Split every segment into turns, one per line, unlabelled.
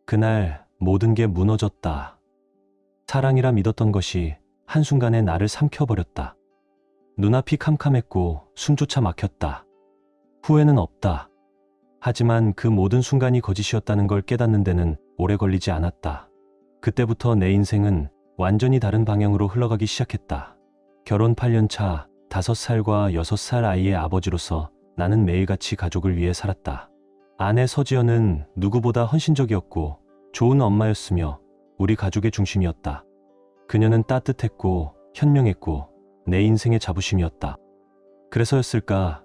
그날 모든 게 무너졌다. 사랑이라 믿었던 것이 한순간에 나를 삼켜버렸다. 눈앞이 캄캄했고 숨조차 막혔다. 후회는 없다. 하지만 그 모든 순간이 거짓이었다는 걸 깨닫는 데는 오래 걸리지 않았다. 그때부터 내 인생은 완전히 다른 방향으로 흘러가기 시작했다. 결혼 8년 차 5살과 6살 아이의 아버지로서 나는 매일같이 가족을 위해 살았다. 아내 서지연은 누구보다 헌신적이었고 좋은 엄마였으며 우리 가족의 중심이었다. 그녀는 따뜻했고 현명했고 내 인생의 자부심이었다. 그래서였을까?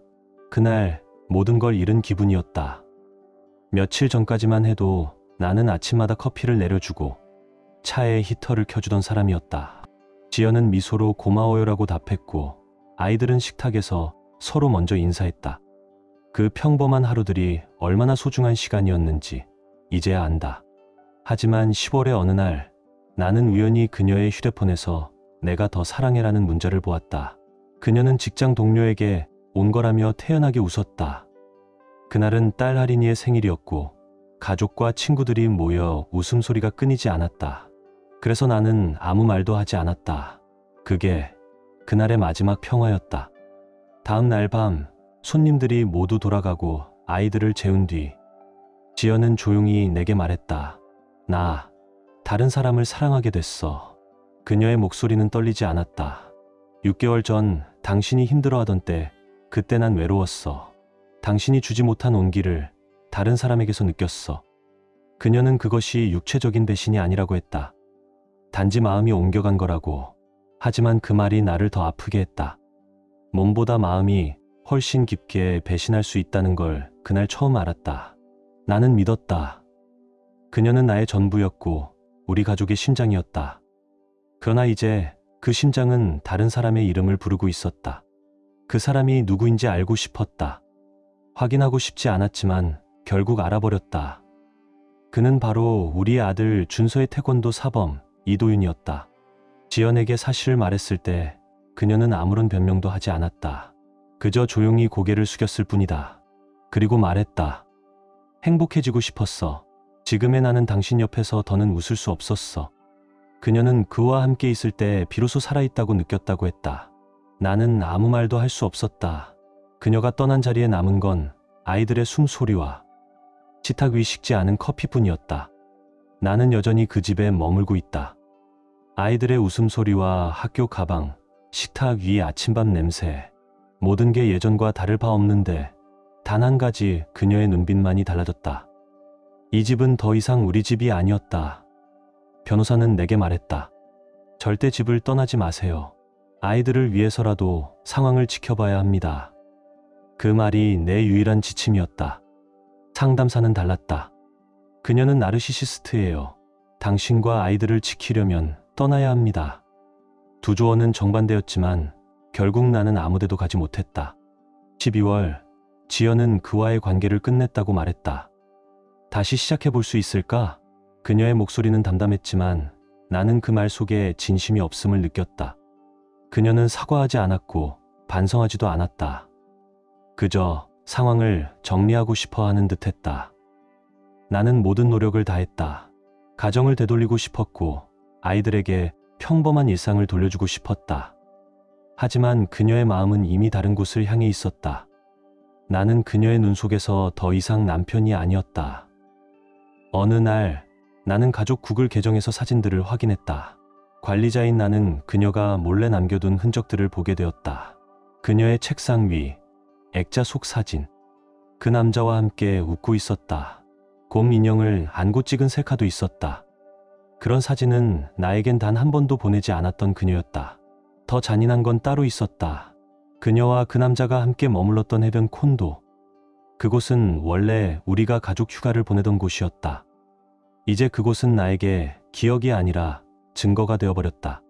그날 모든 걸 잃은 기분이었다. 며칠 전까지만 해도 나는 아침마다 커피를 내려주고 차에 히터를 켜주던 사람이었다. 지연은 미소로 고마워요라고 답했고 아이들은 식탁에서 서로 먼저 인사했다. 그 평범한 하루들이 얼마나 소중한 시간이었는지 이제야 안다. 하지만 10월의 어느 날 나는 우연히 그녀의 휴대폰에서 내가 더 사랑해라는 문자를 보았다. 그녀는 직장 동료에게 온 거라며 태연하게 웃었다. 그날은 딸 할인이의 생일이었고 가족과 친구들이 모여 웃음소리가 끊이지 않았다. 그래서 나는 아무 말도 하지 않았다. 그게 그날의 마지막 평화였다. 다음 날 밤 손님들이 모두 돌아가고 아이들을 재운 뒤 지연은 조용히 내게 말했다. 나 다른 사람을 사랑하게 됐어. 그녀의 목소리는 떨리지 않았다. 6개월 전 당신이 힘들어하던 때 그때 난 외로웠어. 당신이 주지 못한 온기를 다른 사람에게서 느꼈어. 그녀는 그것이 육체적인 배신이 아니라고 했다. 단지 마음이 옮겨간 거라고. 하지만 그 말이 나를 더 아프게 했다. 몸보다 마음이 훨씬 깊게 배신할 수 있다는 걸 그날 처음 알았다. 나는 믿었다. 그녀는 나의 전부였고 우리 가족의 심장이었다. 그러나 이제 그 심장은 다른 사람의 이름을 부르고 있었다. 그 사람이 누구인지 알고 싶었다. 확인하고 싶지 않았지만 결국 알아버렸다. 그는 바로 우리 아들 준서의 태권도 사범 이도윤이었다. 지연에게 사실을 말했을 때 그녀는 아무런 변명도 하지 않았다. 그저 조용히 고개를 숙였을 뿐이다. 그리고 말했다. 행복해지고 싶었어. 지금의 나는 당신 옆에서 더는 웃을 수 없었어. 그녀는 그와 함께 있을 때 비로소 살아있다고 느꼈다고 했다. 나는 아무 말도 할 수 없었다. 그녀가 떠난 자리에 남은 건 아이들의 숨소리와 식탁 위 식지 않은 커피뿐이었다. 나는 여전히 그 집에 머물고 있다. 아이들의 웃음소리와 학교 가방, 식탁 위 아침밥 냄새, 모든 게 예전과 다를 바 없는데 단 한 가지 그녀의 눈빛만이 달라졌다. 이 집은 더 이상 우리 집이 아니었다. 변호사는 내게 말했다. 절대 집을 떠나지 마세요. 아이들을 위해서라도 상황을 지켜봐야 합니다. 그 말이 내 유일한 지침이었다. 상담사는 달랐다. 그녀는 나르시시스트예요. 당신과 아이들을 지키려면 떠나야 합니다. 두 조언은 정반대였지만 결국 나는 아무데도 가지 못했다. 12월, 지연은 그와의 관계를 끝냈다고 말했다. 다시 시작해볼 수 있을까? 그녀의 목소리는 담담했지만 나는 그 말 속에 진심이 없음을 느꼈다. 그녀는 사과하지 않았고 반성하지도 않았다. 그저 상황을 정리하고 싶어 하는 듯했다. 나는 모든 노력을 다했다. 가정을 되돌리고 싶었고 아이들에게 평범한 일상을 돌려주고 싶었다. 하지만 그녀의 마음은 이미 다른 곳을 향해 있었다. 나는 그녀의 눈 속에서 더 이상 남편이 아니었다. 어느 날 나는 가족 구글 계정에서 사진들을 확인했다. 관리자인 나는 그녀가 몰래 남겨둔 흔적들을 보게 되었다. 그녀의 책상 위, 액자 속 사진. 그 남자와 함께 웃고 있었다. 곰 인형을 안고 찍은 셀카도 있었다. 그런 사진은 나에겐 단 한 번도 보내지 않았던 그녀였다. 더 잔인한 건 따로 있었다. 그녀와 그 남자가 함께 머물렀던 해변 콘도. 그곳은 원래 우리가 가족 휴가를 보내던 곳이었다. 이제 그곳은 나에게 기억이 아니라 증거가 되어버렸다.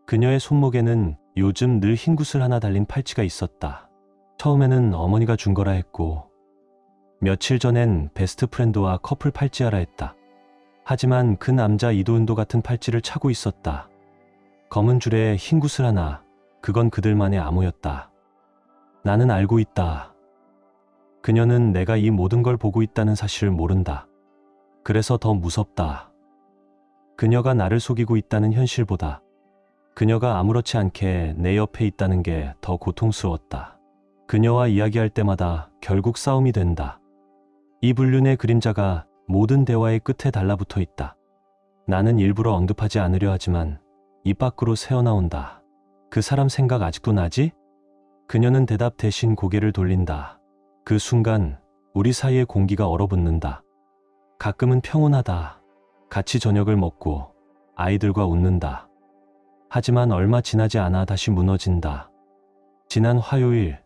그녀의 손목에는 요즘 늘 흰 구슬 하나 달린 팔찌가 있었다. 처음에는 어머니가 준 거라 했고 며칠 전엔 베스트 프렌드와 커플 팔찌하라 했다. 하지만 그 남자 이도은도 같은 팔찌를 차고 있었다. 검은 줄에 흰 구슬 하나, 그건 그들만의 암호였다. 나는 알고 있다. 그녀는 내가 이 모든 걸 보고 있다는 사실을 모른다. 그래서 더 무섭다. 그녀가 나를 속이고 있다는 현실보다 그녀가 아무렇지 않게 내 옆에 있다는 게 더 고통스러웠다. 그녀와 이야기할 때마다 결국 싸움이 된다. 이 불륜의 그림자가 모든 대화의 끝에 달라붙어 있다. 나는 일부러 언급하지 않으려 하지만 입 밖으로 새어나온다. 그 사람 생각 아직도 나지? 그녀는 대답 대신 고개를 돌린다. 그 순간 우리 사이의 공기가 얼어붙는다. 가끔은 평온하다. 같이 저녁을 먹고 아이들과 웃는다. 하지만 얼마 지나지 않아 다시 무너진다. 지난 화요일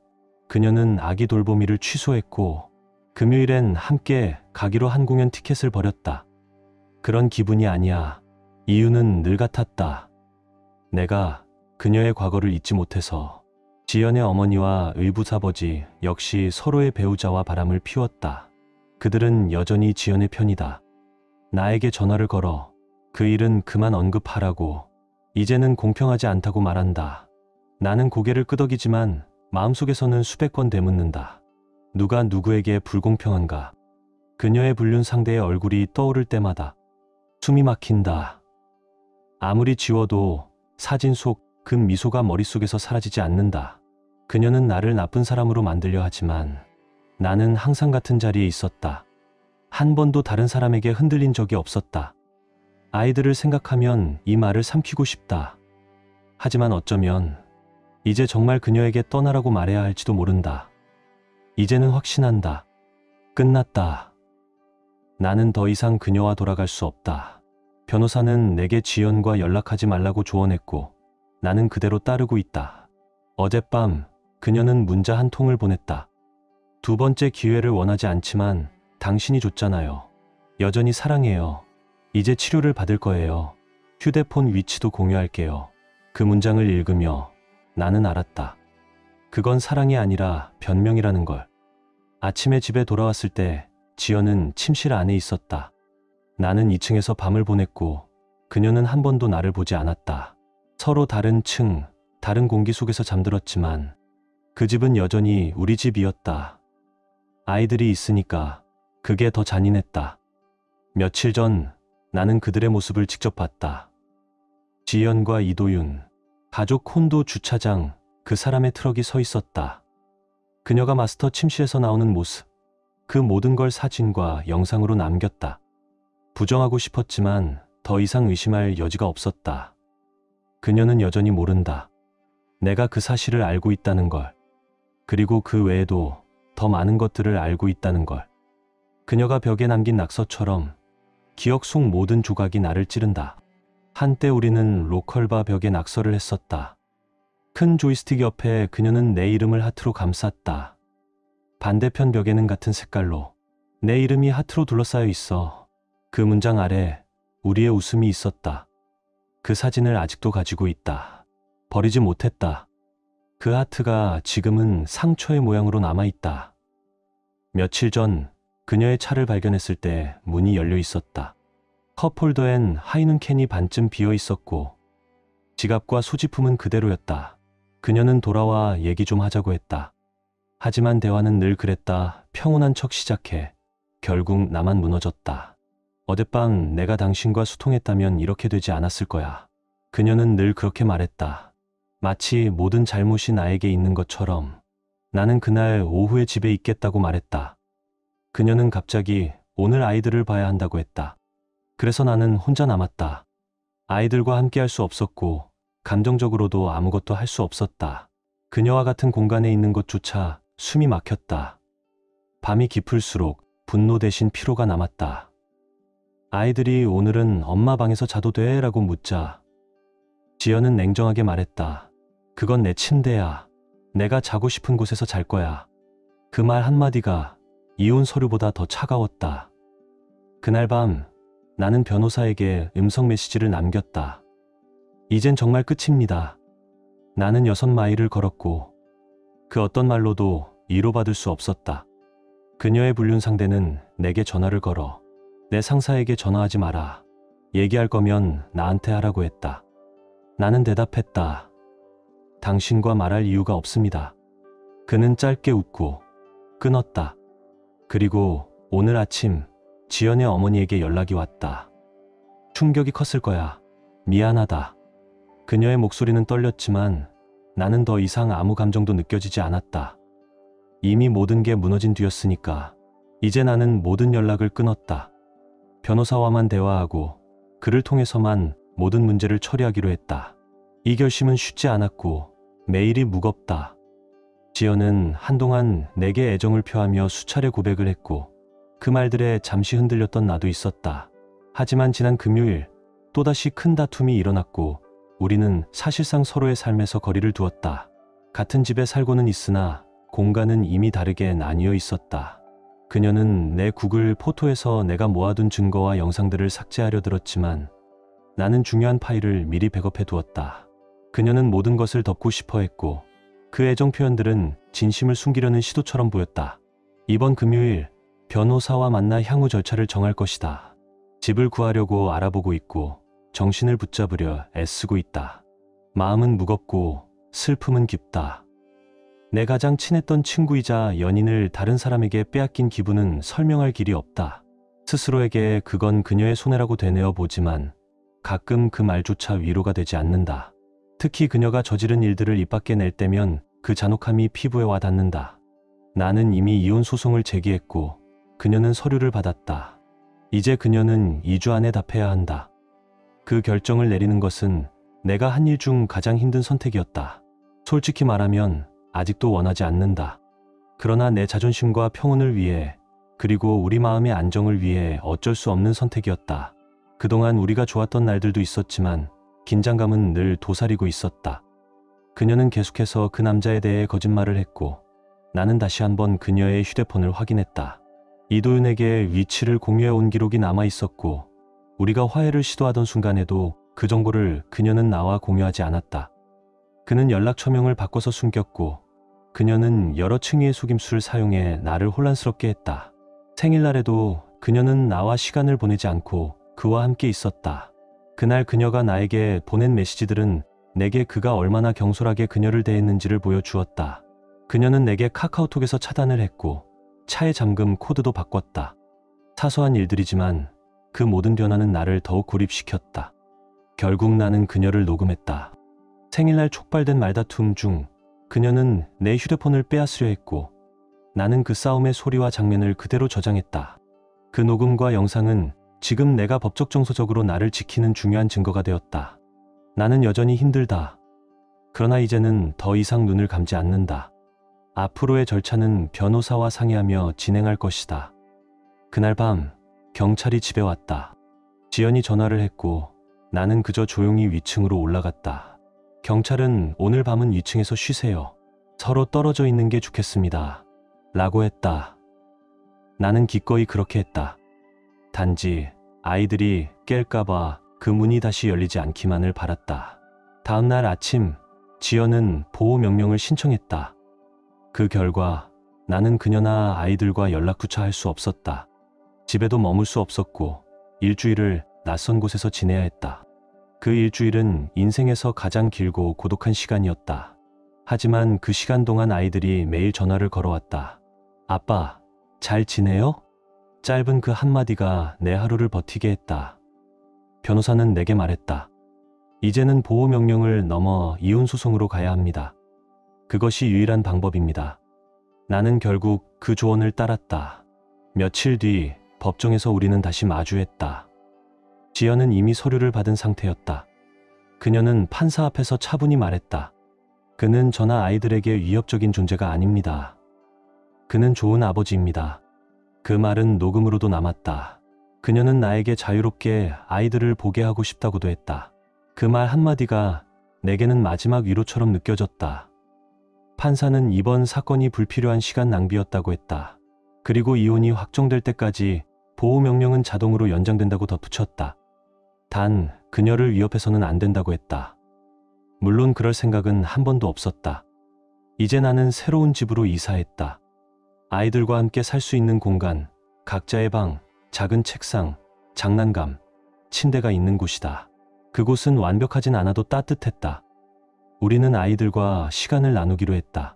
그녀는 아기 돌보미를 취소했고 금요일엔 함께 가기로 한 공연 티켓을 버렸다. 그런 기분이 아니야. 이유는 늘 같았다. 내가 그녀의 과거를 잊지 못해서. 지연의 어머니와 의붓아버지 역시 서로의 배우자와 바람을 피웠다. 그들은 여전히 지연의 편이다. 나에게 전화를 걸어 그 일은 그만 언급하라고. 이제는 공평하지 않다고 말한다. 나는 고개를 끄덕이지만 마음속에서는 수백 번 되묻는다. 누가 누구에게 불공평한가? 그녀의 불륜 상대의 얼굴이 떠오를 때마다 숨이 막힌다. 아무리 지워도 사진 속 그 미소가 머릿속에서 사라지지 않는다. 그녀는 나를 나쁜 사람으로 만들려 하지만 나는 항상 같은 자리에 있었다. 한 번도 다른 사람에게 흔들린 적이 없었다. 아이들을 생각하면 이 말을 삼키고 싶다. 하지만 어쩌면 이제 정말 그녀에게 떠나라고 말해야 할지도 모른다. 이제는 확신한다. 끝났다. 나는 더 이상 그녀와 돌아갈 수 없다. 변호사는 내게 지연과 연락하지 말라고 조언했고 나는 그대로 따르고 있다. 어젯밤 그녀는 문자 한 통을 보냈다. 두 번째 기회를 원하지 않지만 당신이 줬잖아요. 여전히 사랑해요. 이제 치료를 받을 거예요. 휴대폰 위치도 공유할게요. 그 문장을 읽으며 나는 알았다. 그건 사랑이 아니라 변명이라는 걸. 아침에 집에 돌아왔을 때 지연은 침실 안에 있었다. 나는 2층에서 밤을 보냈고 그녀는 한 번도 나를 보지 않았다. 서로 다른 층, 다른 공기 속에서 잠들었지만 그 집은 여전히 우리 집이었다. 아이들이 있으니까 그게 더 잔인했다. 며칠 전 나는 그들의 모습을 직접 봤다. 지연과 이도윤, 가족 콘도 주차장, 그 사람의 트럭이 서 있었다. 그녀가 마스터 침실에서 나오는 모습, 그 모든 걸 사진과 영상으로 남겼다. 부정하고 싶었지만 더 이상 의심할 여지가 없었다. 그녀는 여전히 모른다. 내가 그 사실을 알고 있다는 걸. 그리고 그 외에도 더 많은 것들을 알고 있다는 걸. 그녀가 벽에 남긴 낙서처럼 기억 속 모든 조각이 나를 찌른다. 한때 우리는 로컬바 벽에 낙서를 했었다. 큰 조이스틱 옆에 그녀는 내 이름을 하트로 감쌌다. 반대편 벽에는 같은 색깔로 내 이름이 하트로 둘러싸여 있어. 그 문장 아래 우리의 웃음이 있었다. 그 사진을 아직도 가지고 있다. 버리지 못했다. 그 하트가 지금은 상처의 모양으로 남아있다. 며칠 전 그녀의 차를 발견했을 때 문이 열려 있었다. 컵홀더엔 하이눈 캔이 반쯤 비어 있었고 지갑과 소지품은 그대로였다. 그녀는 돌아와 얘기 좀 하자고 했다. 하지만 대화는 늘 그랬다. 평온한 척 시작해 결국 나만 무너졌다. 어젯밤 내가 당신과 소통했다면 이렇게 되지 않았을 거야. 그녀는 늘 그렇게 말했다. 마치 모든 잘못이 나에게 있는 것처럼. 나는 그날 오후에 집에 있겠다고 말했다. 그녀는 갑자기 오늘 아이들을 봐야 한다고 했다. 그래서 나는 혼자 남았다. 아이들과 함께 할 수 없었고 감정적으로도 아무것도 할 수 없었다. 그녀와 같은 공간에 있는 것조차 숨이 막혔다. 밤이 깊을수록 분노 대신 피로가 남았다. 아이들이 오늘은 엄마 방에서 자도 돼? 라고 묻자 지연은 냉정하게 말했다. 그건 내 침대야. 내가 자고 싶은 곳에서 잘 거야. 그 말 한마디가 이혼 서류보다 더 차가웠다. 그날 밤 나는 변호사에게 음성 메시지를 남겼다. 이젠 정말 끝입니다. 나는 6마일을 걸었고 그 어떤 말로도 위로받을 수 없었다. 그녀의 불륜 상대는 내게 전화를 걸어 내 상사에게 전화하지 마라. 얘기할 거면 나한테 하라고 했다. 나는 대답했다. 당신과 말할 이유가 없습니다. 그는 짧게 웃고 끊었다. 그리고 오늘 아침 지연의 어머니에게 연락이 왔다. 충격이 컸을 거야. 미안하다. 그녀의 목소리는 떨렸지만 나는 더 이상 아무 감정도 느껴지지 않았다. 이미 모든 게 무너진 뒤였으니까. 이제 나는 모든 연락을 끊었다. 변호사와만 대화하고 그를 통해서만 모든 문제를 처리하기로 했다. 이 결심은 쉽지 않았고 매일이 무겁다. 지연은 한동안 내게 애정을 표하며 수차례 고백을 했고 그 말들에 잠시 흔들렸던 나도 있었다. 하지만 지난 금요일 또다시 큰 다툼이 일어났고 우리는 사실상 서로의 삶에서 거리를 두었다. 같은 집에 살고는 있으나 공간은 이미 다르게 나뉘어 있었다. 그녀는 내 구글 포토에서 내가 모아둔 증거와 영상들을 삭제하려 들었지만 나는 중요한 파일을 미리 백업해 두었다. 그녀는 모든 것을 덮고 싶어 했고 그 애정 표현들은 진심을 숨기려는 시도처럼 보였다. 이번 금요일 변호사와 만나 향후 절차를 정할 것이다. 집을 구하려고 알아보고 있고 정신을 붙잡으려 애쓰고 있다. 마음은 무겁고 슬픔은 깊다. 내 가장 친했던 친구이자 연인을 다른 사람에게 빼앗긴 기분은 설명할 길이 없다. 스스로에게 그건 그녀의 손해라고 되뇌어 보지만 가끔 그 말조차 위로가 되지 않는다. 특히 그녀가 저지른 일들을 입 밖에 낼 때면 그 잔혹함이 피부에 와 닿는다. 나는 이미 이혼 소송을 제기했고 그녀는 서류를 받았다. 이제 그녀는 2주 안에 답해야 한다. 그 결정을 내리는 것은 내가 한 일 중 가장 힘든 선택이었다. 솔직히 말하면 아직도 원하지 않는다. 그러나 내 자존심과 평온을 위해 그리고 우리 마음의 안정을 위해 어쩔 수 없는 선택이었다. 그동안 우리가 좋았던 날들도 있었지만 긴장감은 늘 도사리고 있었다. 그녀는 계속해서 그 남자에 대해 거짓말을 했고 나는 다시 한번 그녀의 휴대폰을 확인했다. 이도윤에게 위치를 공유해 온 기록이 남아 있었고 우리가 화해를 시도하던 순간에도 그 정보를 그녀는 나와 공유하지 않았다. 그는 연락처명을 바꿔서 숨겼고 그녀는 여러 층위의 속임수를 사용해 나를 혼란스럽게 했다. 생일날에도 그녀는 나와 시간을 보내지 않고 그와 함께 있었다. 그날 그녀가 나에게 보낸 메시지들은 내게 그가 얼마나 경솔하게 그녀를 대했는지를 보여주었다. 그녀는 내게 카카오톡에서 차단을 했고 차의 잠금 코드도 바꿨다. 사소한 일들이지만 그 모든 변화는 나를 더욱 고립시켰다. 결국 나는 그녀를 녹음했다. 생일날 촉발된 말다툼 중 그녀는 내 휴대폰을 빼앗으려 했고 나는 그 싸움의 소리와 장면을 그대로 저장했다. 그 녹음과 영상은 지금 내가 법적 정서적으로 나를 지키는 중요한 증거가 되었다. 나는 여전히 힘들다. 그러나 이제는 더 이상 눈을 감지 않는다. 앞으로의 절차는 변호사와 상의하며 진행할 것이다. 그날 밤 경찰이 집에 왔다. 지연이 전화를 했고 나는 그저 조용히 위층으로 올라갔다. 경찰은 오늘 밤은 위층에서 쉬세요. 서로 떨어져 있는 게 좋겠습니다. 라고 했다. 나는 기꺼이 그렇게 했다. 단지 아이들이 깰까봐 그 문이 다시 열리지 않기만을 바랐다. 다음 날 아침 지연은 보호 명령을 신청했다. 그 결과 나는 그녀나 아이들과 연락조차 할 수 없었다. 집에도 머물 수 없었고 일주일을 낯선 곳에서 지내야 했다. 그 일주일은 인생에서 가장 길고 고독한 시간이었다. 하지만 그 시간 동안 아이들이 매일 전화를 걸어왔다. 아빠, 잘 지내요? 짧은 그 한마디가 내 하루를 버티게 했다. 변호사는 내게 말했다. 이제는 보호명령을 넘어 이혼소송으로 가야 합니다. 그것이 유일한 방법입니다. 나는 결국 그 조언을 따랐다. 며칠 뒤 법정에서 우리는 다시 마주했다. 지연은 이미 서류를 받은 상태였다. 그녀는 판사 앞에서 차분히 말했다. 그는 저나 아이들에게 위협적인 존재가 아닙니다. 그는 좋은 아버지입니다. 그 말은 녹음으로도 남았다. 그녀는 나에게 자유롭게 아이들을 보게 하고 싶다고도 했다. 그 말 한마디가 내게는 마지막 위로처럼 느껴졌다. 판사는 이번 사건이 불필요한 시간 낭비였다고 했다. 그리고 이혼이 확정될 때까지 보호명령은 자동으로 연장된다고 덧붙였다. 단, 그녀를 위협해서는 안 된다고 했다. 물론 그럴 생각은 한 번도 없었다. 이제 나는 새로운 집으로 이사했다. 아이들과 함께 살 수 있는 공간, 각자의 방, 작은 책상, 장난감, 침대가 있는 곳이다. 그곳은 완벽하진 않아도 따뜻했다. 우리는 아이들과 시간을 나누기로 했다.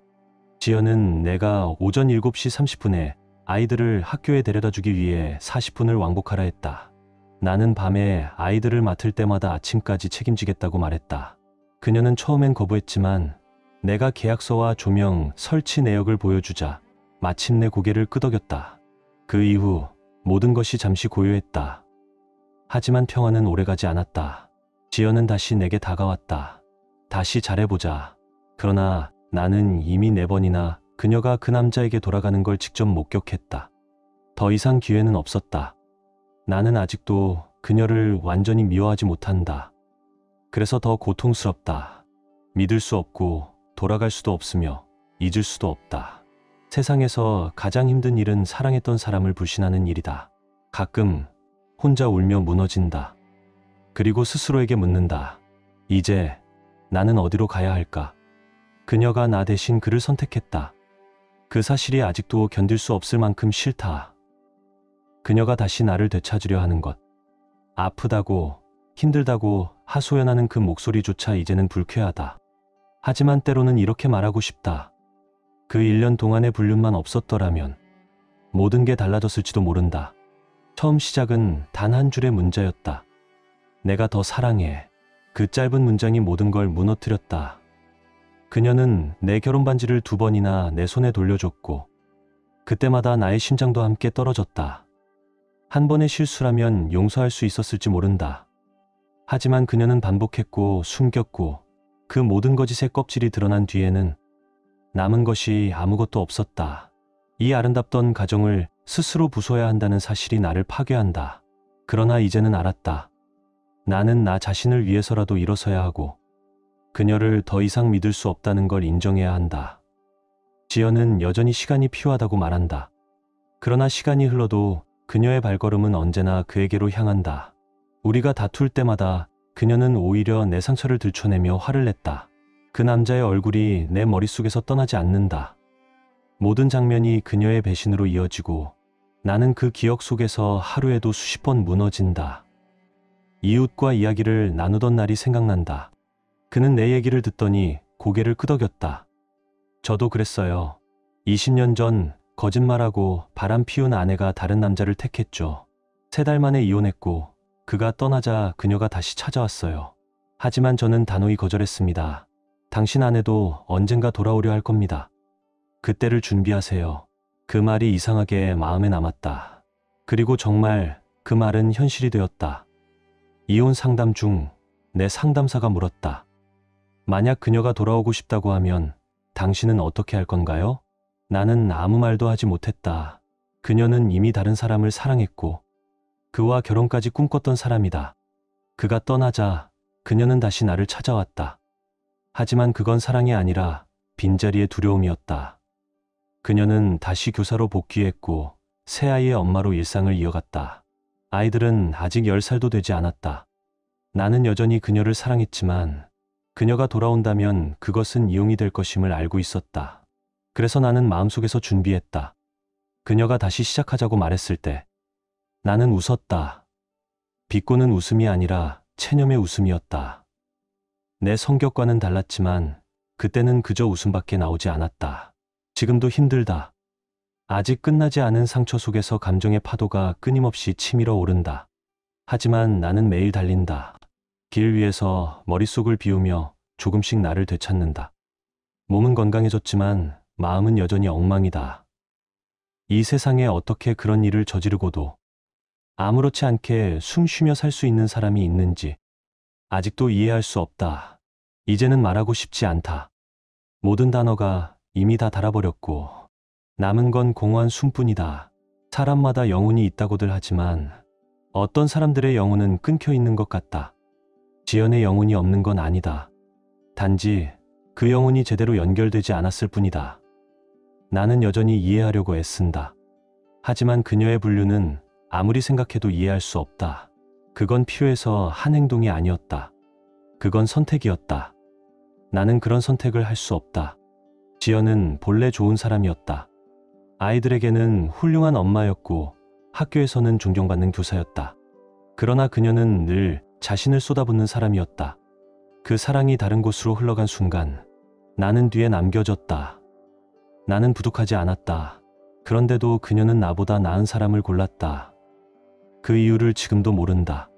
지연은 내가 오전 7시 30분에 아이들을 학교에 데려다 주기 위해 40분을 왕복하라 했다. 나는 밤에 아이들을 맡을 때마다 아침까지 책임지겠다고 말했다. 그녀는 처음엔 거부했지만 내가 계약서와 조명, 설치 내역을 보여주자 마침내 고개를 끄덕였다. 그 이후 모든 것이 잠시 고요했다. 하지만 평화는 오래가지 않았다. 지연은 다시 내게 다가왔다. 다시 잘해보자. 그러나 나는 이미 4번이나 그녀가 그 남자에게 돌아가는 걸 직접 목격했다. 더 이상 기회는 없었다. 나는 아직도 그녀를 완전히 미워하지 못한다. 그래서 더 고통스럽다. 믿을 수 없고 돌아갈 수도 없으며 잊을 수도 없다. 세상에서 가장 힘든 일은 사랑했던 사람을 불신하는 일이다. 가끔 혼자 울며 무너진다. 그리고 스스로에게 묻는다. 이제 나는 어디로 가야 할까? 그녀가 나 대신 그를 선택했다. 그 사실이 아직도 견딜 수 없을 만큼 싫다. 그녀가 다시 나를 되찾으려 하는 것. 아프다고, 힘들다고 하소연하는 그 목소리조차 이제는 불쾌하다. 하지만 때로는 이렇게 말하고 싶다. 그 1년 동안의 불륜만 없었더라면 모든 게 달라졌을지도 모른다. 처음 시작은 단 한 줄의 문자였다. 내가 더 사랑해. 그 짧은 문장이 모든 걸 무너뜨렸다. 그녀는 내 결혼 반지를 2번이나 내 손에 돌려줬고 그때마다 나의 심장도 함께 떨어졌다. 한 번의 실수라면 용서할 수 있었을지 모른다. 하지만 그녀는 반복했고 숨겼고 그 모든 거짓의 껍질이 드러난 뒤에는 남은 것이 아무것도 없었다. 이 아름답던 가정을 스스로 부숴야 한다는 사실이 나를 파괴한다. 그러나 이제는 알았다. 나는 나 자신을 위해서라도 일어서야 하고 그녀를 더 이상 믿을 수 없다는 걸 인정해야 한다. 지연은 여전히 시간이 필요하다고 말한다. 그러나 시간이 흘러도 그녀의 발걸음은 언제나 그에게로 향한다. 우리가 다툴 때마다 그녀는 오히려 내 상처를 들춰내며 화를 냈다. 그 남자의 얼굴이 내 머릿속에서 떠나지 않는다. 모든 장면이 그녀의 배신으로 이어지고 나는 그 기억 속에서 하루에도 수십 번 무너진다. 이웃과 이야기를 나누던 날이 생각난다. 그는 내 얘기를 듣더니 고개를 끄덕였다. 저도 그랬어요. 20년 전 거짓말하고 바람 피운 아내가 다른 남자를 택했죠. 3달 만에 이혼했고 그가 떠나자 그녀가 다시 찾아왔어요. 하지만 저는 단호히 거절했습니다. 당신 아내도 언젠가 돌아오려 할 겁니다. 그때를 준비하세요. 그 말이 이상하게 마음에 남았다. 그리고 정말 그 말은 현실이 되었다. 이혼 상담 중 내 상담사가 물었다. 만약 그녀가 돌아오고 싶다고 하면 당신은 어떻게 할 건가요? 나는 아무 말도 하지 못했다. 그녀는 이미 다른 사람을 사랑했고 그와 결혼까지 꿈꿨던 사람이다. 그가 떠나자 그녀는 다시 나를 찾아왔다. 하지만 그건 사랑이 아니라 빈자리의 두려움이었다. 그녀는 다시 교사로 복귀했고 새아이의 엄마로 일상을 이어갔다. 아이들은 아직 10살도 되지 않았다. 나는 여전히 그녀를 사랑했지만 그녀가 돌아온다면 그것은 이용이 될 것임을 알고 있었다. 그래서 나는 마음속에서 준비했다. 그녀가 다시 시작하자고 말했을 때 나는 웃었다. 비꼬는 웃음이 아니라 체념의 웃음이었다. 내 성격과는 달랐지만 그때는 그저 웃음밖에 나오지 않았다. 지금도 힘들다. 아직 끝나지 않은 상처 속에서 감정의 파도가 끊임없이 치밀어 오른다. 하지만 나는 매일 달린다. 길 위에서 머릿속을 비우며 조금씩 나를 되찾는다. 몸은 건강해졌지만 마음은 여전히 엉망이다. 이 세상에 어떻게 그런 일을 저지르고도 아무렇지 않게 숨 쉬며 살 수 있는 사람이 있는지 아직도 이해할 수 없다. 이제는 말하고 싶지 않다. 모든 단어가 이미 다 닳아버렸고 남은 건 공허한 숨뿐이다. 사람마다 영혼이 있다고들 하지만 어떤 사람들의 영혼은 끊겨 있는 것 같다. 지연의 영혼이 없는 건 아니다. 단지 그 영혼이 제대로 연결되지 않았을 뿐이다. 나는 여전히 이해하려고 애쓴다. 하지만 그녀의 불륜은 아무리 생각해도 이해할 수 없다. 그건 필요해서 한 행동이 아니었다. 그건 선택이었다. 나는 그런 선택을 할 수 없다. 지연은 본래 좋은 사람이었다. 아이들에게는 훌륭한 엄마였고 학교에서는 존경받는 교사였다. 그러나 그녀는 늘 자신을 쏟아붓는 사람이었다. 그 사랑이 다른 곳으로 흘러간 순간 나는 뒤에 남겨졌다. 나는 부족하지 않았다. 그런데도 그녀는 나보다 나은 사람을 골랐다. 그 이유를 지금도 모른다.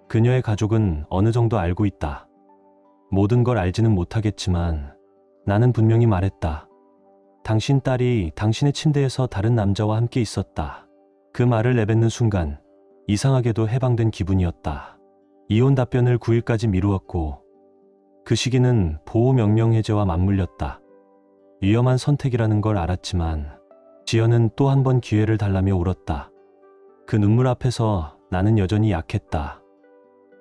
그녀의 가족은 어느 정도 알고 있다. 모든 걸 알지는 못하겠지만 나는 분명히 말했다. 당신 딸이 당신의 침대에서 다른 남자와 함께 있었다. 그 말을 내뱉는 순간 이상하게도 해방된 기분이었다. 이혼 답변을 9일까지 미루었고 그 시기는 보호명령 해제와 맞물렸다. 위험한 선택이라는 걸 알았지만 지연은 또 한 번 기회를 달라며 울었다. 그 눈물 앞에서 나는 여전히 약했다.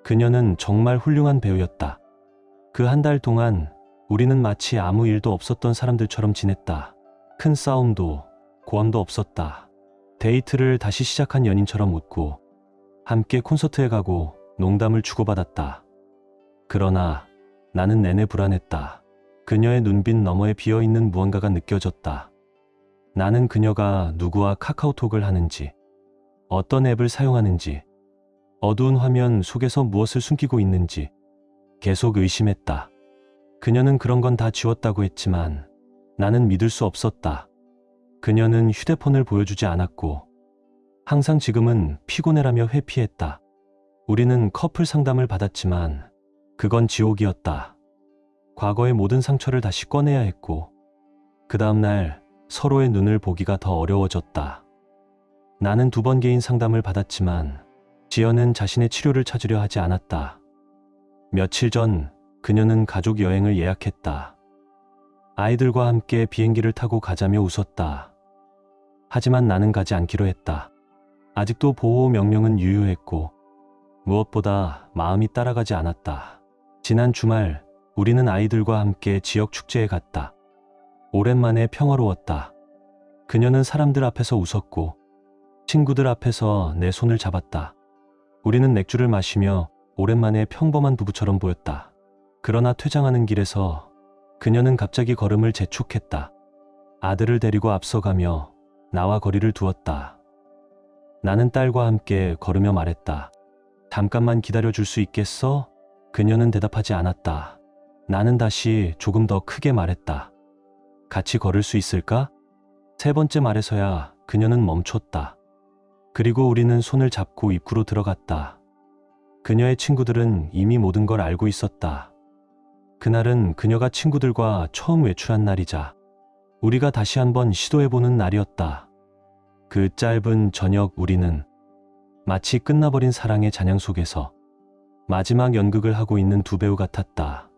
그녀는 정말 훌륭한 배우였다. 그 한 달 동안 우리는 마치 아무 일도 없었던 사람들처럼 지냈다. 큰 싸움도 고함도 없었다. 데이트를 다시 시작한 연인처럼 웃고 함께 콘서트에 가고 농담을 주고받았다. 그러나 나는 내내 불안했다. 그녀의 눈빛 너머에 비어있는 무언가가 느껴졌다. 나는 그녀가 누구와 카카오톡을 하는지, 어떤 앱을 사용하는지, 어두운 화면 속에서 무엇을 숨기고 있는지 계속 의심했다. 그녀는 그런 건 다 지웠다고 했지만 나는 믿을 수 없었다. 그녀는 휴대폰을 보여주지 않았고 항상 지금은 피곤해라며 회피했다. 우리는 커플 상담을 받았지만 그건 지옥이었다. 과거의 모든 상처를 다시 꺼내야 했고 그 다음날 서로의 눈을 보기가 더 어려워졌다. 나는 2번 개인 상담을 받았지만 지연은 자신의 치료를 찾으려 하지 않았다. 며칠 전 그녀는 가족 여행을 예약했다. 아이들과 함께 비행기를 타고 가자며 웃었다. 하지만 나는 가지 않기로 했다. 아직도 보호 명령은 유효했고 무엇보다 마음이 따라가지 않았다. 지난 주말 우리는 아이들과 함께 지역 축제에 갔다. 오랜만에 평화로웠다. 그녀는 사람들 앞에서 웃었고 친구들 앞에서 내 손을 잡았다. 우리는 맥주를 마시며 오랜만에 평범한 부부처럼 보였다. 그러나 퇴장하는 길에서 그녀는 갑자기 걸음을 재촉했다. 아들을 데리고 앞서가며 나와 거리를 두었다. 나는 딸과 함께 걸으며 말했다. 잠깐만 기다려줄 수 있겠어? 그녀는 대답하지 않았다. 나는 다시 조금 더 크게 말했다. 같이 걸을 수 있을까? 3번째 말에서야 그녀는 멈췄다. 그리고 우리는 손을 잡고 입구로 들어갔다. 그녀의 친구들은 이미 모든 걸 알고 있었다. 그날은 그녀가 친구들과 처음 외출한 날이자 우리가 다시 한번 시도해보는 날이었다. 그 짧은 저녁 우리는 마치 끝나버린 사랑의 잔향 속에서 마지막 연극을 하고 있는 두 배우 같았다.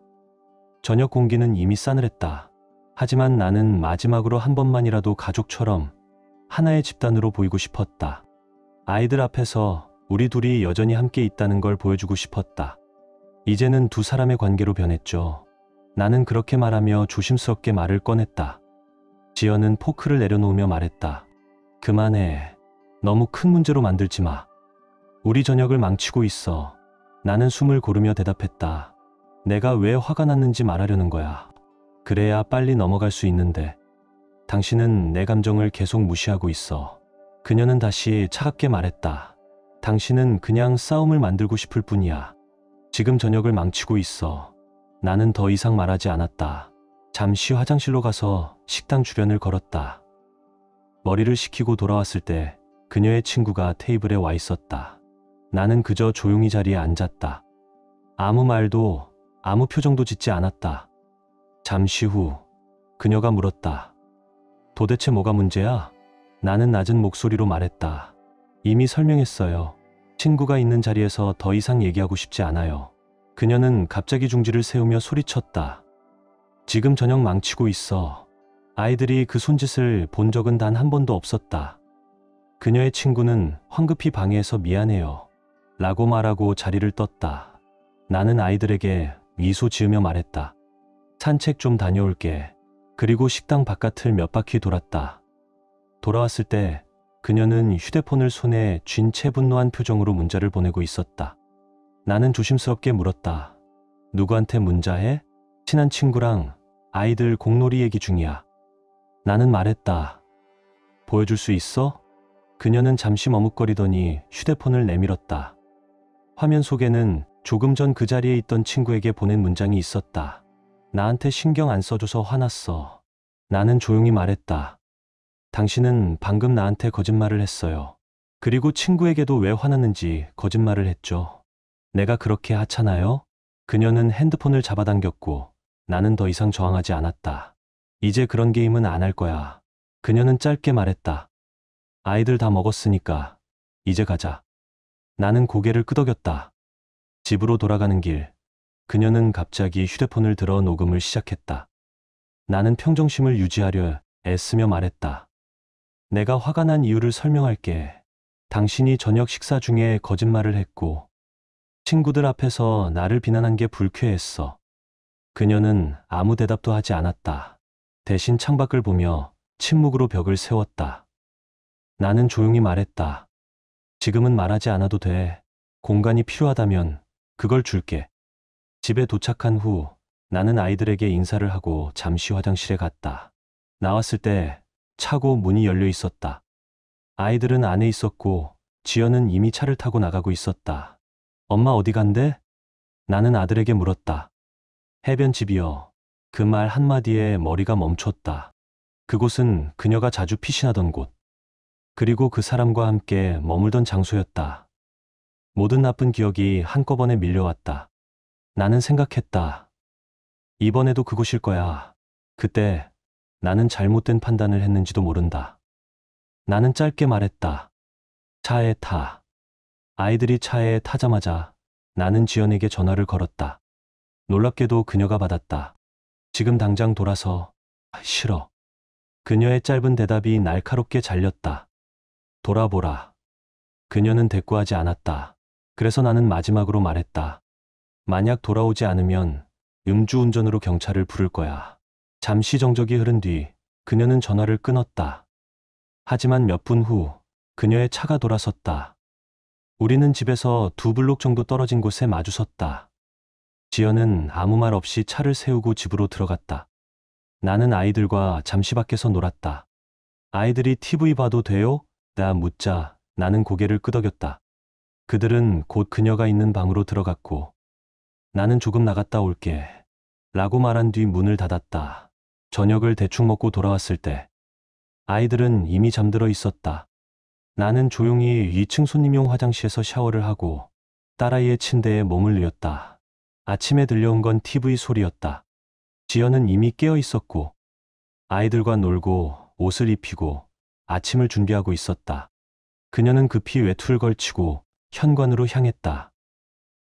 저녁 공기는 이미 싸늘했다. 하지만 나는 마지막으로 한 번만이라도 가족처럼 하나의 집단으로 보이고 싶었다. 아이들 앞에서 우리 둘이 여전히 함께 있다는 걸 보여주고 싶었다. 이제는 두 사람의 관계로 변했죠. 나는 그렇게 말하며 조심스럽게 말을 꺼냈다. 지연은 포크를 내려놓으며 말했다. 그만해. 너무 큰 문제로 만들지 마. 우리 저녁을 망치고 있어. 나는 숨을 고르며 대답했다. 내가 왜 화가 났는지 말하려는 거야. 그래야 빨리 넘어갈 수 있는데 당신은 내 감정을 계속 무시하고 있어. 그녀는 다시 차갑게 말했다. 당신은 그냥 싸움을 만들고 싶을 뿐이야. 지금 저녁을 망치고 있어. 나는 더 이상 말하지 않았다. 잠시 화장실로 가서 식당 주변을 걸었다. 머리를 식히고 돌아왔을 때 그녀의 친구가 테이블에 와 있었다. 나는 그저 조용히 자리에 앉았다. 아무 말도 아무 표정도 짓지 않았다. 잠시 후 그녀가 물었다. 도대체 뭐가 문제야? 나는 낮은 목소리로 말했다. 이미 설명했어요. 친구가 있는 자리에서 더 이상 얘기하고 싶지 않아요. 그녀는 갑자기 중지를 세우며 소리쳤다. 지금 저녁 망치고 있어. 아이들이 그 손짓을 본 적은 단 한 번도 없었다. 그녀의 친구는 황급히 방해해서 미안해요. 라고 말하고 자리를 떴다. 나는 아이들에게 미소 지으며 말했다. 산책 좀 다녀올게. 그리고 식당 바깥을 몇 바퀴 돌았다. 돌아왔을 때 그녀는 휴대폰을 손에 쥔 채 분노한 표정으로 문자를 보내고 있었다. 나는 조심스럽게 물었다. 누구한테 문자해? 친한 친구랑 아이들 공놀이 얘기 중이야. 나는 말했다. 보여줄 수 있어? 그녀는 잠시 머뭇거리더니 휴대폰을 내밀었다. 화면 속에는 조금 전 그 자리에 있던 친구에게 보낸 문장이 있었다. 나한테 신경 안 써줘서 화났어. 나는 조용히 말했다. 당신은 방금 나한테 거짓말을 했어요. 그리고 친구에게도 왜 화났는지 거짓말을 했죠. 내가 그렇게 하찮아요? 그녀는 핸드폰을 잡아당겼고 나는 더 이상 저항하지 않았다. 이제 그런 게임은 안 할 거야. 그녀는 짧게 말했다. 아이들 다 먹었으니까 이제 가자. 나는 고개를 끄덕였다. 집으로 돌아가는 길, 그녀는 갑자기 휴대폰을 들어 녹음을 시작했다. 나는 평정심을 유지하려 애쓰며 말했다. 내가 화가 난 이유를 설명할게. 당신이 저녁 식사 중에 거짓말을 했고 친구들 앞에서 나를 비난한 게 불쾌했어. 그녀는 아무 대답도 하지 않았다. 대신 창밖을 보며 침묵으로 벽을 세웠다. 나는 조용히 말했다. 지금은 말하지 않아도 돼. 공간이 필요하다면 그걸 줄게. 집에 도착한 후 나는 아이들에게 인사를 하고 잠시 화장실에 갔다. 나왔을 때 차고 문이 열려 있었다. 아이들은 안에 있었고 지연은 이미 차를 타고 나가고 있었다. 엄마 어디 간대? 나는 아들에게 물었다. 해변집이요. 그 말 한마디에 머리가 멈췄다. 그곳은 그녀가 자주 피신하던 곳. 그리고 그 사람과 함께 머물던 장소였다. 모든 나쁜 기억이 한꺼번에 밀려왔다. 나는 생각했다. 이번에도 그곳일 거야. 그때 나는 잘못된 판단을 했는지도 모른다. 나는 짧게 말했다. 차에 타. 아이들이 차에 타자마자 나는 지연에게 전화를 걸었다. 놀랍게도 그녀가 받았다. 지금 당장 돌아서. 싫어. 그녀의 짧은 대답이 날카롭게 잘렸다. 돌아보라. 그녀는 대꾸하지 않았다. 그래서 나는 마지막으로 말했다. 만약 돌아오지 않으면 음주운전으로 경찰을 부를 거야. 잠시 정적이 흐른 뒤 그녀는 전화를 끊었다. 하지만 몇 분 후 그녀의 차가 돌아섰다. 우리는 집에서 2블록 정도 떨어진 곳에 마주섰다. 지연은 아무 말 없이 차를 세우고 집으로 들어갔다. 나는 아이들과 잠시 밖에서 놀았다. 아이들이 TV 봐도 돼요? 나 묻자 나는 고개를 끄덕였다. 그들은 곧 그녀가 있는 방으로 들어갔고 나는 조금 나갔다 올게 라고 말한 뒤 문을 닫았다. 저녁을 대충 먹고 돌아왔을 때 아이들은 이미 잠들어 있었다. 나는 조용히 2층 손님용 화장실에서 샤워를 하고 딸아이의 침대에 몸을 뉘었다. 아침에 들려온 건 TV 소리였다. 지연은 이미 깨어 있었고 아이들과 놀고 옷을 입히고 아침을 준비하고 있었다. 그녀는 급히 외투를 걸치고 현관으로 향했다.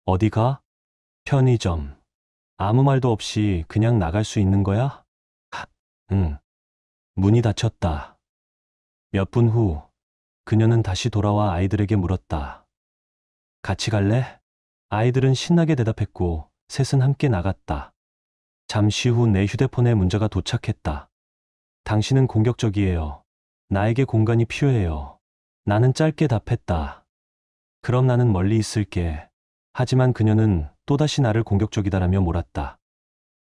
어디가? 편의점. 아무 말도 없이 그냥 나갈 수 있는 거야? 응. 문이 닫혔다. 몇 분 후 그녀는 다시 돌아와 아이들에게 물었다. 같이 갈래? 아이들은 신나게 대답했고 셋은 함께 나갔다. 잠시 후 내 휴대폰에 문자가 도착했다. 당신은 공격적이에요. 나에게 공간이 필요해요. 나는 짧게 답했다. 그럼 나는 멀리 있을게. 하지만 그녀는 또다시 나를 공격적이다라며 몰았다.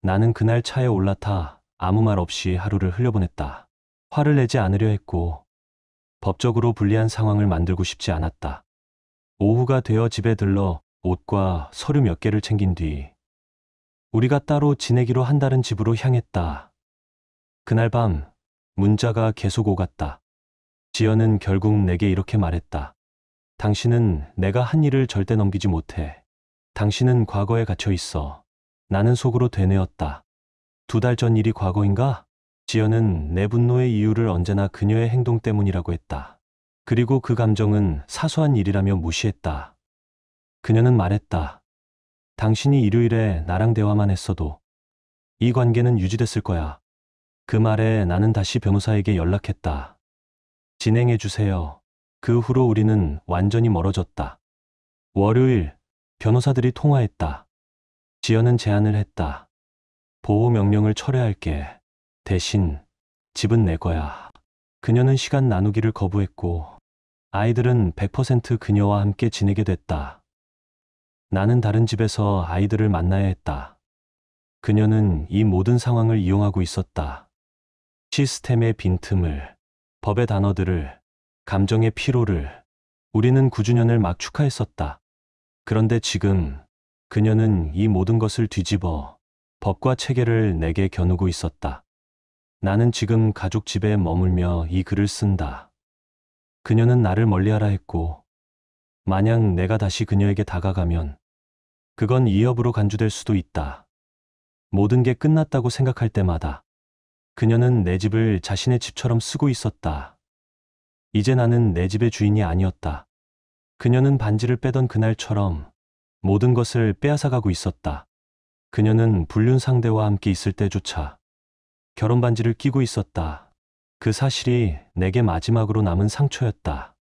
나는 그날 차에 올라타 아무 말 없이 하루를 흘려보냈다. 화를 내지 않으려 했고 법적으로 불리한 상황을 만들고 싶지 않았다. 오후가 되어 집에 들러 옷과 서류 몇 개를 챙긴 뒤 우리가 따로 지내기로 한다는 집으로 향했다. 그날 밤 문자가 계속 오갔다. 지연은 결국 내게 이렇게 말했다. 당신은 내가 한 일을 절대 넘기지 못해. 당신은 과거에 갇혀 있어. 나는 속으로 되뇌었다. 2달 전 일이 과거인가? 지연은 내 분노의 이유를 언제나 그녀의 행동 때문이라고 했다. 그리고 그 감정은 사소한 일이라며 무시했다. 그녀는 말했다. 당신이 일요일에 나랑 대화만 했어도 이 관계는 유지됐을 거야. 그 말에 나는 다시 변호사에게 연락했다. 진행해 주세요. 그 후로 우리는 완전히 멀어졌다. 월요일, 변호사들이 통화했다. 지연은 제안을 했다. 보호 명령을 철회할게. 대신 집은 내 거야. 그녀는 시간 나누기를 거부했고 아이들은 100% 그녀와 함께 지내게 됐다. 나는 다른 집에서 아이들을 만나야 했다. 그녀는 이 모든 상황을 이용하고 있었다. 시스템의 빈틈을, 법의 단어들을, 감정의 피로를. 우리는 9주년을 막 축하했었다. 그런데 지금 그녀는 이 모든 것을 뒤집어 법과 체계를 내게 겨누고 있었다. 나는 지금 가족 집에 머물며 이 글을 쓴다. 그녀는 나를 멀리하라 했고, 만약 내가 다시 그녀에게 다가가면 그건 이협으로 간주될 수도 있다. 모든 게 끝났다고 생각할 때마다 그녀는 내 집을 자신의 집처럼 쓰고 있었다. 이제 나는 내 집의 주인이 아니었다. 그녀는 반지를 빼던 그날처럼 모든 것을 빼앗아가고 있었다. 그녀는 불륜 상대와 함께 있을 때조차 결혼 반지를 끼고 있었다. 그 사실이 내게 마지막으로 남은 상처였다.